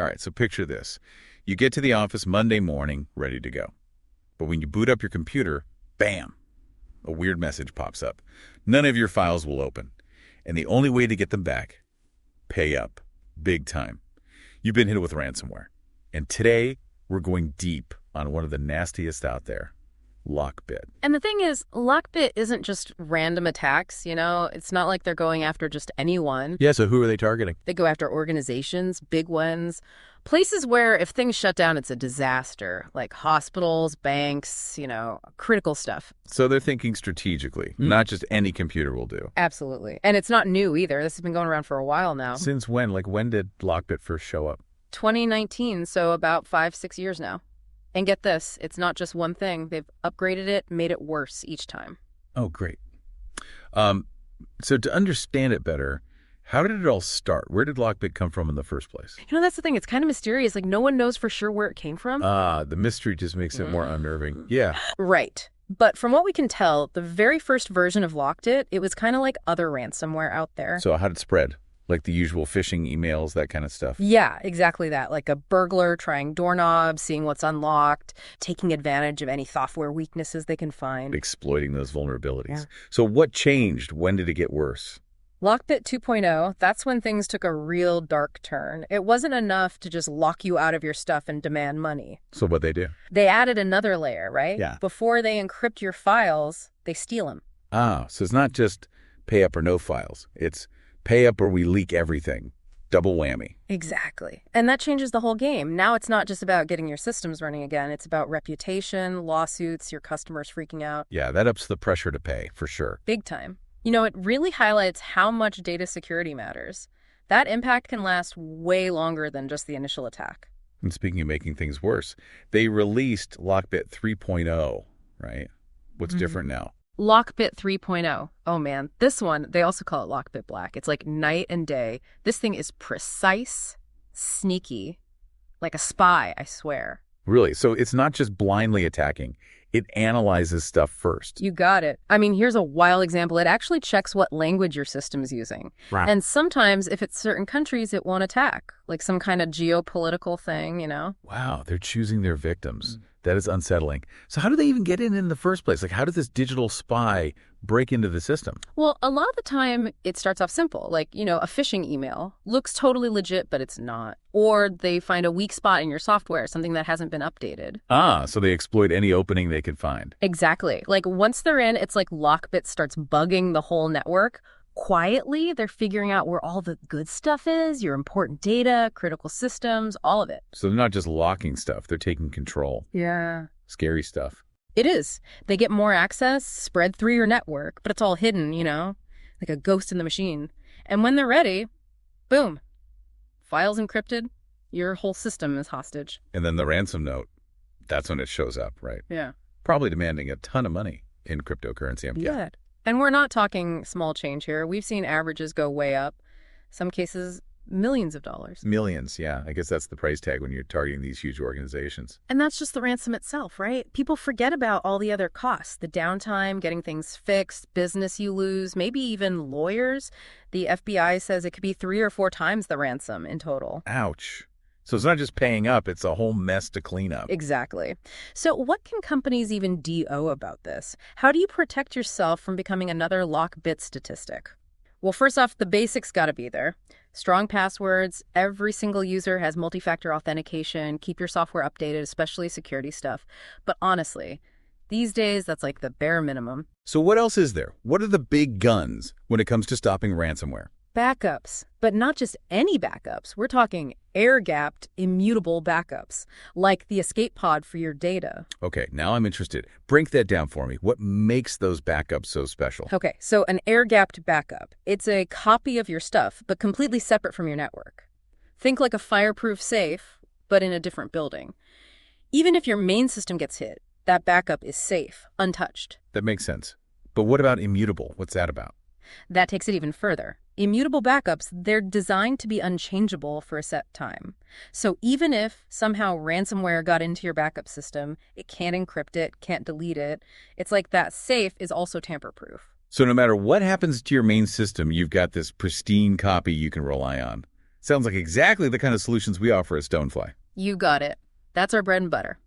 All right, so picture this. You get to the office Monday morning, ready to go. But when you boot up your computer, bam, a weird message pops up. None of your files will open. And the only way to get them back, pay up. Big time. You've been hit with ransomware. And today, we're going deep on one of the nastiest out there, LockBit. And the thing is, LockBit isn't just random attacks, you know? It's not like they're going after just anyone. Yeah, so who are they targeting? They go after organizations, big ones, places where if things shut down, it's a disaster, like hospitals, banks, critical stuff. So they're thinking strategically, not just any computer will do. Absolutely. And it's not new either. This has been going around for a while now. Since when? Like, when did LockBit first show up? 2019, so about 5-6 years now. And get this, it's not just one thing. They've upgraded it, made it worse each time. Oh, great. So to understand it better, how did it all start? Where did LockBit come from in the first place? That's the thing. It's kind of mysterious. Like, no one knows for sure where it came from. The mystery just makes it more unnerving. Yeah. Right. But from what we can tell, the very first version of LockBit, it was kind of like other ransomware out there. So how did it spread? Like the usual phishing emails, that kind of stuff? Yeah, exactly that. Like a burglar trying doorknobs, seeing what's unlocked, taking advantage of any software weaknesses they can find. Exploiting those vulnerabilities. Yeah. So what changed? When did it get worse? LockBit 2.0, that's when things took a real dark turn. It wasn't enough to just lock you out of your stuff and demand money. So what'd they do? They added another layer, right? Yeah. Before they encrypt your files, they steal them. So it's not just pay up or no files. It's pay up or we leak everything. Double whammy. Exactly. And that changes the whole game. Now it's not just about getting your systems running again. It's about reputation, lawsuits, your customers freaking out. Yeah, that ups the pressure to pay, for sure. Big time. It really highlights how much data security matters. That impact can last way longer than just the initial attack. And speaking of making things worse, they released LockBit 3.0, right? What's different now? LockBit 3.0. Oh, man. This one, they also call it LockBit Black. It's like night and day. This thing is precise, sneaky, like a spy, I swear. Really? So it's not just blindly attacking. It analyzes stuff first. You got it. I mean, here's a wild example. It actually checks what language your system's using. Right. And sometimes, if it's certain countries, it won't attack, like some kind of geopolitical thing, Wow, they're choosing their victims. That is unsettling. So how do they even get in the first place? Like, how does this digital spy break into the system? Well, a lot of the time, it starts off simple. Like, a phishing email looks totally legit, but it's not. Or they find a weak spot in your software, something that hasn't been updated. So they exploit any opening they can find. Exactly. Like, once they're in, it's like LockBit starts bugging the whole network. Quietly, they're figuring out where all the good stuff is, your important data, critical systems, all of it. So they're not just locking stuff, they're taking control. Yeah. Scary stuff. It is. They get more access, spread through your network, but it's all hidden, like a ghost in the machine. And when they're ready, boom, files encrypted, your whole system is hostage. And then the ransom note, that's when it shows up, right? Yeah. Probably demanding a ton of money in cryptocurrency. Yeah. And we're not talking small change here. We've seen averages go way up. Some cases, millions of dollars. Millions, yeah. I guess that's the price tag when you're targeting these huge organizations. And that's just the ransom itself, right? People forget about all the other costs, the downtime, getting things fixed, business you lose, maybe even lawyers. The FBI says it could be 3 or 4 times the ransom in total. Ouch. So it's not just paying up, it's a whole mess to clean up. Exactly. So what can companies even do about this? How do you protect yourself from becoming another LockBit statistic? Well, first off, the basics got to be there. Strong passwords. Every single user has multi-factor authentication. Keep your software updated, especially security stuff. But honestly, these days, that's like the bare minimum. So what else is there? What are the big guns when it comes to stopping ransomware? Backups, but not just any backups. We're talking air-gapped, immutable backups, like the escape pod for your data. Okay, now I'm interested. Break that down for me. What makes those backups so special? Okay, so an air-gapped backup. It's a copy of your stuff, but completely separate from your network. Think like a fireproof safe, but in a different building. Even if your main system gets hit, that backup is safe, untouched. That makes sense. But what about immutable? What's that about? That takes it even further. Immutable backups, they're designed to be unchangeable for a set time. So even if somehow ransomware got into your backup system, it can't encrypt it, can't delete it. It's like that safe is also tamper-proof. So no matter what happens to your main system, you've got this pristine copy you can rely on. Sounds like exactly the kind of solutions we offer at Stonefly. You got it. That's our bread and butter.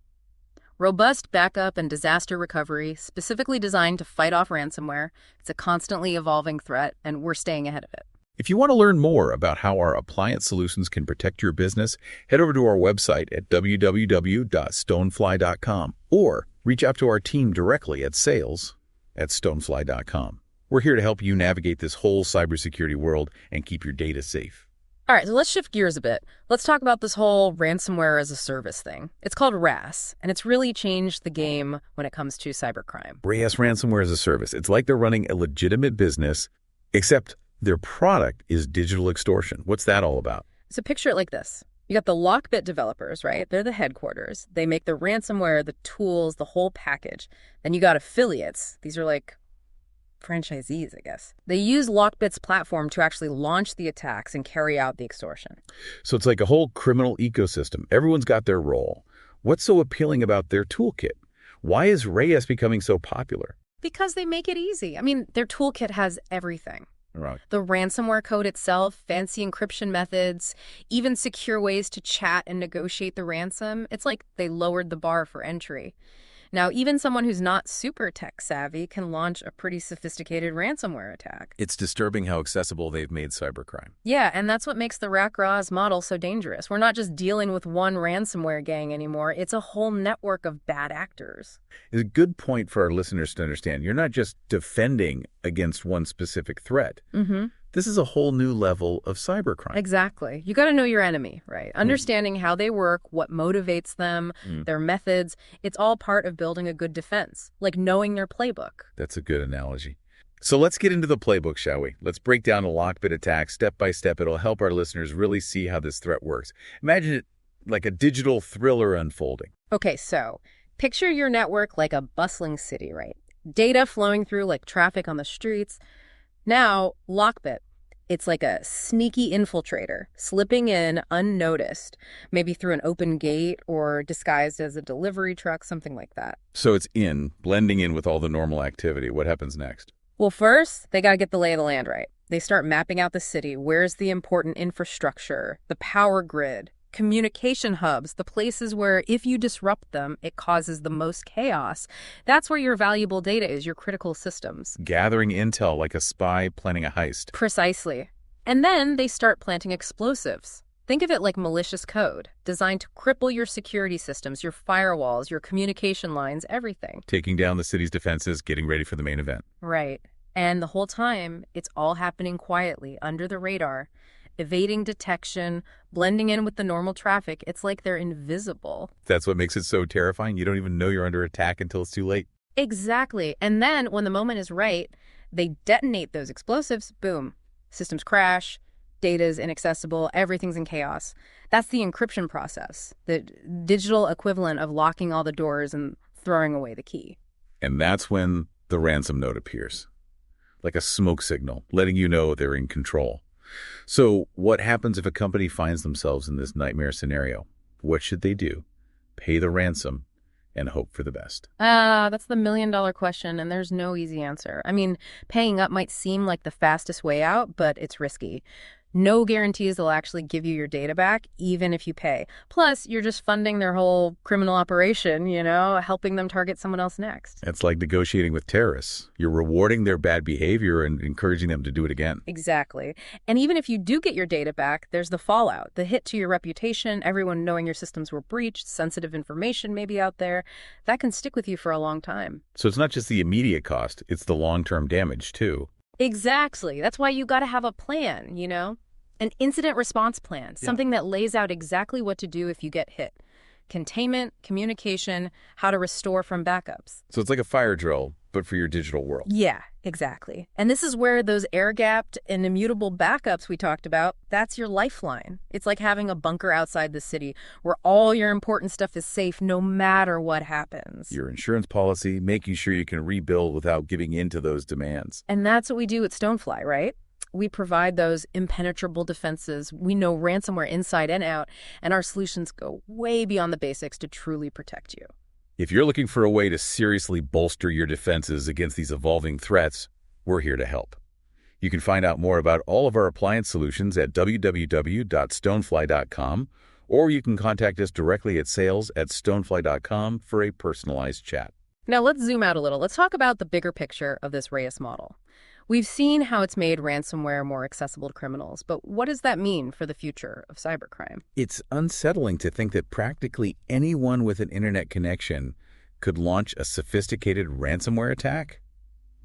Robust backup and disaster recovery, specifically designed to fight off ransomware. It's a constantly evolving threat, and we're staying ahead of it. If you want to learn more about how our appliance solutions can protect your business, head over to our website at www.stonefly.com or reach out to our team directly at sales@stonefly.com. We're here to help you navigate this whole cybersecurity world and keep your data safe. All right, so let's shift gears a bit. Let's talk about this whole ransomware as a service thing. It's called RAS, and it's really changed the game when it comes to cybercrime. RAS, ransomware as a service. It's like they're running a legitimate business, except their product is digital extortion. What's that all about? So picture it like this. You got the LockBit developers, right? They're the headquarters. They make the ransomware, the tools, the whole package. Then you got affiliates. These are like franchisees, I guess. They use LockBit's platform to actually launch the attacks and carry out the extortion. So it's like a whole criminal ecosystem. Everyone's got their role. What's so appealing about their toolkit? Why is RAS becoming so popular? Because they make it easy. I mean, their toolkit has everything. Right. The ransomware code itself, fancy encryption methods, even secure ways to chat and negotiate the ransom. It's like they lowered the bar for entry. Now, even someone who's not super tech savvy can launch a pretty sophisticated ransomware attack. It's disturbing how accessible they've made cybercrime. Yeah, and that's what makes the RAS model so dangerous. We're not just dealing with one ransomware gang anymore. It's a whole network of bad actors. It's a good point for our listeners to understand. You're not just defending against one specific threat. Mm-hmm. This is a whole new level of cybercrime. Exactly. You got to know your enemy, right? Understanding how they work, what motivates them, their methods. It's all part of building a good defense, like knowing their playbook. That's a good analogy. So let's get into the playbook, shall we? Let's break down a LockBit attack step by step. It'll help our listeners really see how this threat works. Imagine it like a digital thriller unfolding. Okay, so picture your network like a bustling city, right? Data flowing through like traffic on the streets. Now, LockBit, it's like a sneaky infiltrator, slipping in unnoticed, maybe through an open gate or disguised as a delivery truck, something like that. So it's blending in with all the normal activity. What happens next? Well, first, they got to get the lay of the land right. They start mapping out the city. Where's the important infrastructure, the power grid, communication hubs, the places where if you disrupt them, it causes the most chaos. That's where your valuable data is, your critical systems. Gathering intel like a spy planning a heist. Precisely. And then they start planting explosives. Think of it like malicious code, designed to cripple your security systems, your firewalls, your communication lines, everything. Taking down the city's defenses, getting ready for the main event. Right. And the whole time, it's all happening quietly, under the radar, evading detection, blending in with the normal traffic. It's like they're invisible. That's what makes it so terrifying. You don't even know you're under attack until it's too late. Exactly. And then when the moment is right, they detonate those explosives. Boom. Systems crash. Data's inaccessible. Everything's in chaos. That's the encryption process, the digital equivalent of locking all the doors and throwing away the key. And that's when the ransom note appears, like a smoke signal, letting you know they're in control. So what happens if a company finds themselves in this nightmare scenario? What should they do? Pay the ransom and hope for the best. That's the million-dollar question, and there's no easy answer. I mean, paying up might seem like the fastest way out, but it's risky. No guarantees they'll actually give you your data back, even if you pay. Plus, you're just funding their whole criminal operation, helping them target someone else next. It's like negotiating with terrorists. You're rewarding their bad behavior and encouraging them to do it again. Exactly. And even if you do get your data back, there's the fallout, the hit to your reputation, everyone knowing your systems were breached, sensitive information maybe out there. That can stick with you for a long time. So it's not just the immediate cost, it's the long-term damage, too. Exactly. That's why you got to have a plan, An incident response plan, something that lays out exactly what to do if you get hit. Containment, communication, how to restore from backups. So it's like a fire drill, but for your digital world. Yeah, exactly. And this is where those air-gapped and immutable backups we talked about, that's your lifeline. It's like having a bunker outside the city where all your important stuff is safe no matter what happens. Your insurance policy, making sure you can rebuild without giving in to those demands. And that's what we do at Stonefly, right? We provide those impenetrable defenses. We know ransomware inside and out, and our solutions go way beyond the basics to truly protect you. If you're looking for a way to seriously bolster your defenses against these evolving threats, we're here to help. You can find out more about all of our appliance solutions at www.stonefly.com, or you can contact us directly at sales@stonefly.com for a personalized chat. Now let's zoom out a little. Let's talk about the bigger picture of this RAIS model. We've seen how it's made ransomware more accessible to criminals, but what does that mean for the future of cybercrime? It's unsettling to think that practically anyone with an internet connection could launch a sophisticated ransomware attack.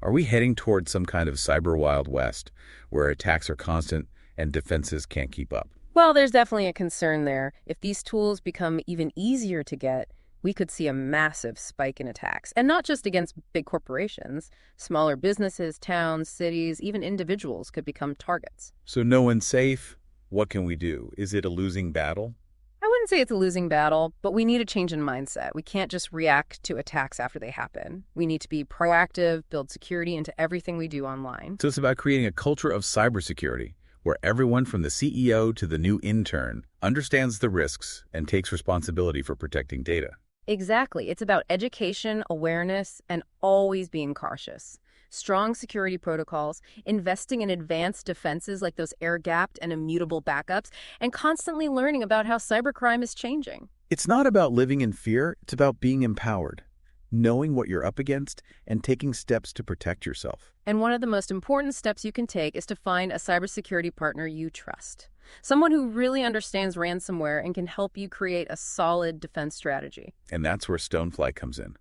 Are we heading towards some kind of cyber Wild West where attacks are constant and defenses can't keep up? Well, there's definitely a concern there. If these tools become even easier to get, we could see a massive spike in attacks. And not just against big corporations. Smaller businesses, towns, cities, even individuals could become targets. So no one's safe? What can we do? Is it a losing battle? I wouldn't say it's a losing battle, but we need a change in mindset. We can't just react to attacks after they happen. We need to be proactive, build security into everything we do online. So it's about creating a culture of cybersecurity where everyone from the CEO to the new intern understands the risks and takes responsibility for protecting data. Exactly. It's about education, awareness, and always being cautious. Strong security protocols, investing in advanced defenses like those air-gapped and immutable backups, and constantly learning about how cybercrime is changing. It's not about living in fear, it's about being empowered, knowing what you're up against, and taking steps to protect yourself. And one of the most important steps you can take is to find a cybersecurity partner you trust. Someone who really understands ransomware and can help you create a solid defense strategy. And that's where Stonefly comes in.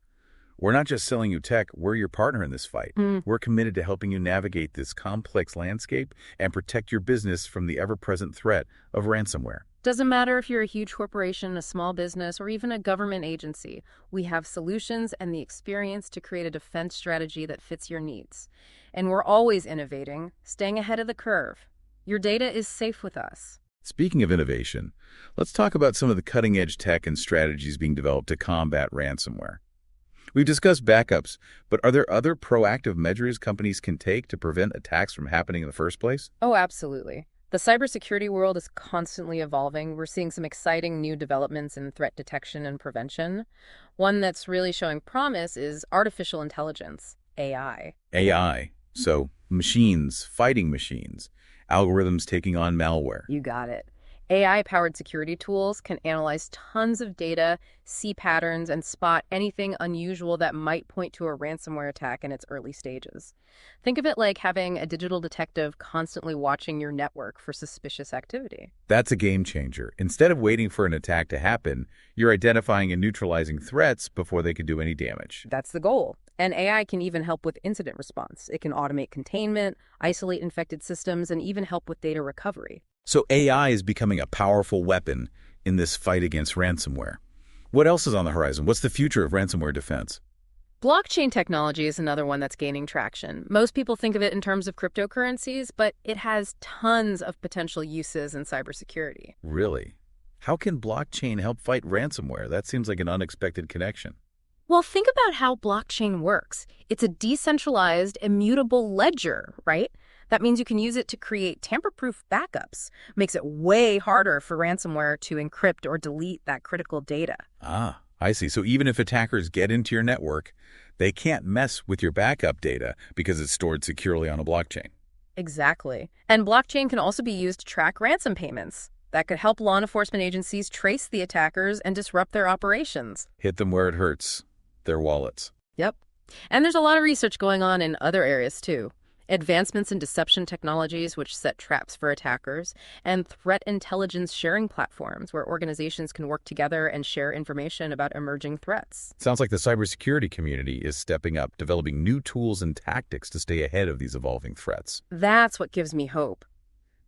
We're not just selling you tech, we're your partner in this fight. We're committed to helping you navigate this complex landscape and protect your business from the ever-present threat of ransomware. Doesn't matter if you're a huge corporation, a small business, or even a government agency. We have solutions and the experience to create a defense strategy that fits your needs. And we're always innovating, staying ahead of the curve. Your data is safe with us. Speaking of innovation, let's talk about some of the cutting-edge tech and strategies being developed to combat ransomware. We've discussed backups, but are there other proactive measures companies can take to prevent attacks from happening in the first place? Oh, absolutely. The cybersecurity world is constantly evolving. We're seeing some exciting new developments in threat detection and prevention. One that's really showing promise is artificial intelligence, AI. AI, so machines fighting machines, algorithms taking on malware. You got it. AI-powered security tools can analyze tons of data, see patterns, and spot anything unusual that might point to a ransomware attack in its early stages. Think of it like having a digital detective constantly watching your network for suspicious activity. That's a game changer. Instead of waiting for an attack to happen, you're identifying and neutralizing threats before they can do any damage. That's the goal. And AI can even help with incident response. It can automate containment, isolate infected systems, and even help with data recovery. So AI is becoming a powerful weapon in this fight against ransomware. What else is on the horizon? What's the future of ransomware defense? Blockchain technology is another one that's gaining traction. Most people think of it in terms of cryptocurrencies, but it has tons of potential uses in cybersecurity. Really? How can blockchain help fight ransomware? That seems like an unexpected connection. Well, think about how blockchain works. It's a decentralized, immutable ledger, right? That means you can use it to create tamper-proof backups. Makes it way harder for ransomware to encrypt or delete that critical data. Ah, I see. So even if attackers get into your network, they can't mess with your backup data because it's stored securely on a blockchain. Exactly. And blockchain can also be used to track ransom payments. That could help law enforcement agencies trace the attackers and disrupt their operations. Hit them where it hurts, their wallets. Yep. And there's a lot of research going on in other areas, too. Advancements in deception technologies, which set traps for attackers, and threat intelligence sharing platforms, where organizations can work together and share information about emerging threats. Sounds like the cybersecurity community is stepping up, developing new tools and tactics to stay ahead of these evolving threats. That's what gives me hope.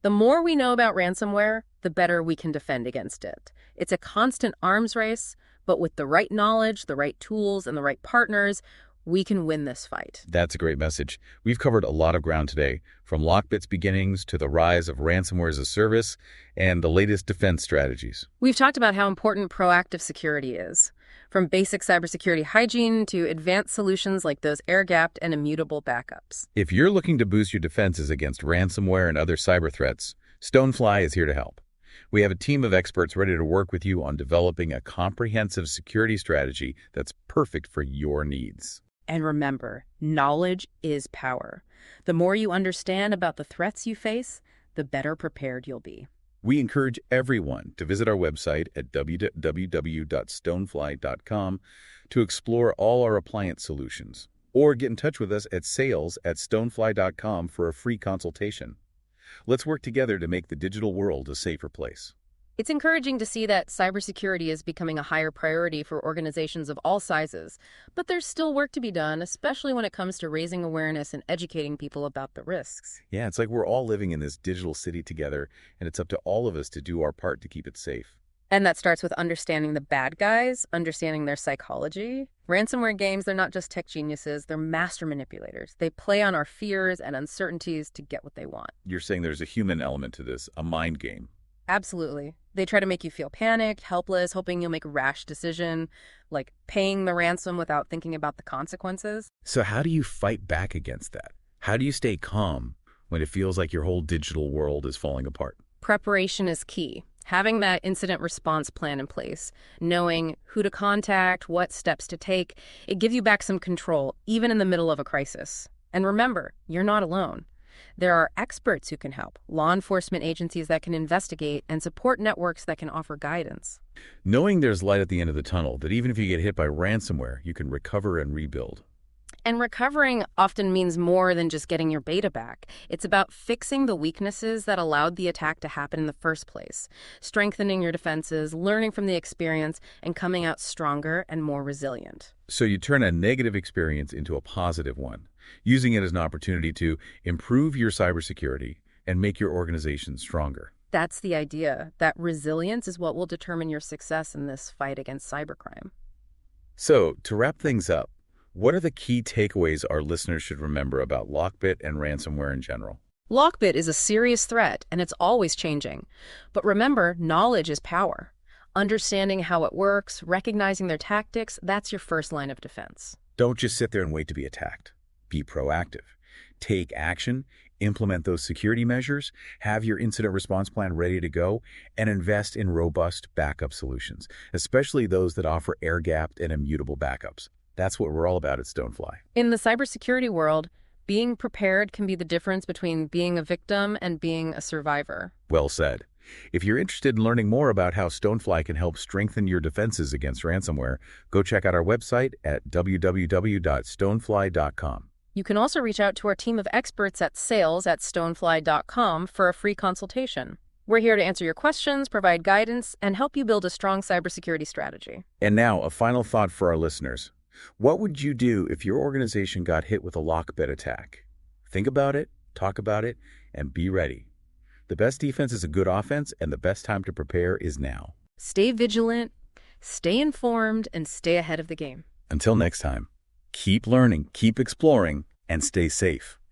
The more we know about ransomware, the better we can defend against it. It's a constant arms race, but with the right knowledge, the right tools, and the right partners, we can win this fight. That's a great message. We've covered a lot of ground today, from LockBit's beginnings to the rise of ransomware as a service and the latest defense strategies. We've talked about how important proactive security is, from basic cybersecurity hygiene to advanced solutions like those air-gapped and immutable backups. If you're looking to boost your defenses against ransomware and other cyber threats, Stonefly is here to help. We have a team of experts ready to work with you on developing a comprehensive security strategy that's perfect for your needs. And remember, knowledge is power. The more you understand about the threats you face, the better prepared you'll be. We encourage everyone to visit our website at www.stonefly.com to explore all our appliance solutions, or get in touch with us at sales@stonefly.com for a free consultation. Let's work together to make the digital world a safer place. It's encouraging to see that cybersecurity is becoming a higher priority for organizations of all sizes, but there's still work to be done, especially when it comes to raising awareness and educating people about the risks. Yeah, it's like we're all living in this digital city together, and it's up to all of us to do our part to keep it safe. And that starts with understanding the bad guys, understanding their psychology. Ransomware games, they're not just tech geniuses, they're master manipulators. They play on our fears and uncertainties to get what they want. You're saying there's a human element to this, a mind game. Absolutely. They try to make you feel panicked, helpless, hoping you'll make a rash decision, like paying the ransom without thinking about the consequences. So how do you fight back against that? How do you stay calm when it feels like your whole digital world is falling apart? Preparation is key. Having that incident response plan in place, knowing who to contact, what steps to take, it gives you back some control, even in the middle of a crisis. And remember, you're not alone. There are experts who can help, law enforcement agencies that can investigate, and support networks that can offer guidance. Knowing there's light at the end of the tunnel, that even if you get hit by ransomware, you can recover and rebuild. And recovering often means more than just getting your beta back. It's about fixing the weaknesses that allowed the attack to happen in the first place, strengthening your defenses, learning from the experience, and coming out stronger and more resilient. So you turn a negative experience into a positive one, using it as an opportunity to improve your cybersecurity and make your organization stronger. That's the idea. That resilience is what will determine your success in this fight against cybercrime. So, to wrap things up, what are the key takeaways our listeners should remember about LockBit and ransomware in general? LockBit is a serious threat, and it's always changing. But remember, knowledge is power. Understanding how it works, recognizing their tactics, that's your first line of defense. Don't just sit there and wait to be attacked. Be proactive. Take action, implement those security measures, have your incident response plan ready to go, and invest in robust backup solutions, especially those that offer air-gapped and immutable backups. That's what we're all about at Stonefly. In the cybersecurity world, being prepared can be the difference between being a victim and being a survivor. Well said. If you're interested in learning more about how Stonefly can help strengthen your defenses against ransomware, go check out our website at www.stonefly.com. You can also reach out to our team of experts at sales@stonefly.com for a free consultation. We're here to answer your questions, provide guidance, and help you build a strong cybersecurity strategy. And now, a final thought for our listeners. What would you do if your organization got hit with a LockBit attack? Think about it, talk about it, and be ready. The best defense is a good offense, and the best time to prepare is now. Stay vigilant, stay informed, and stay ahead of the game. Until next time, keep learning, keep exploring, and stay safe.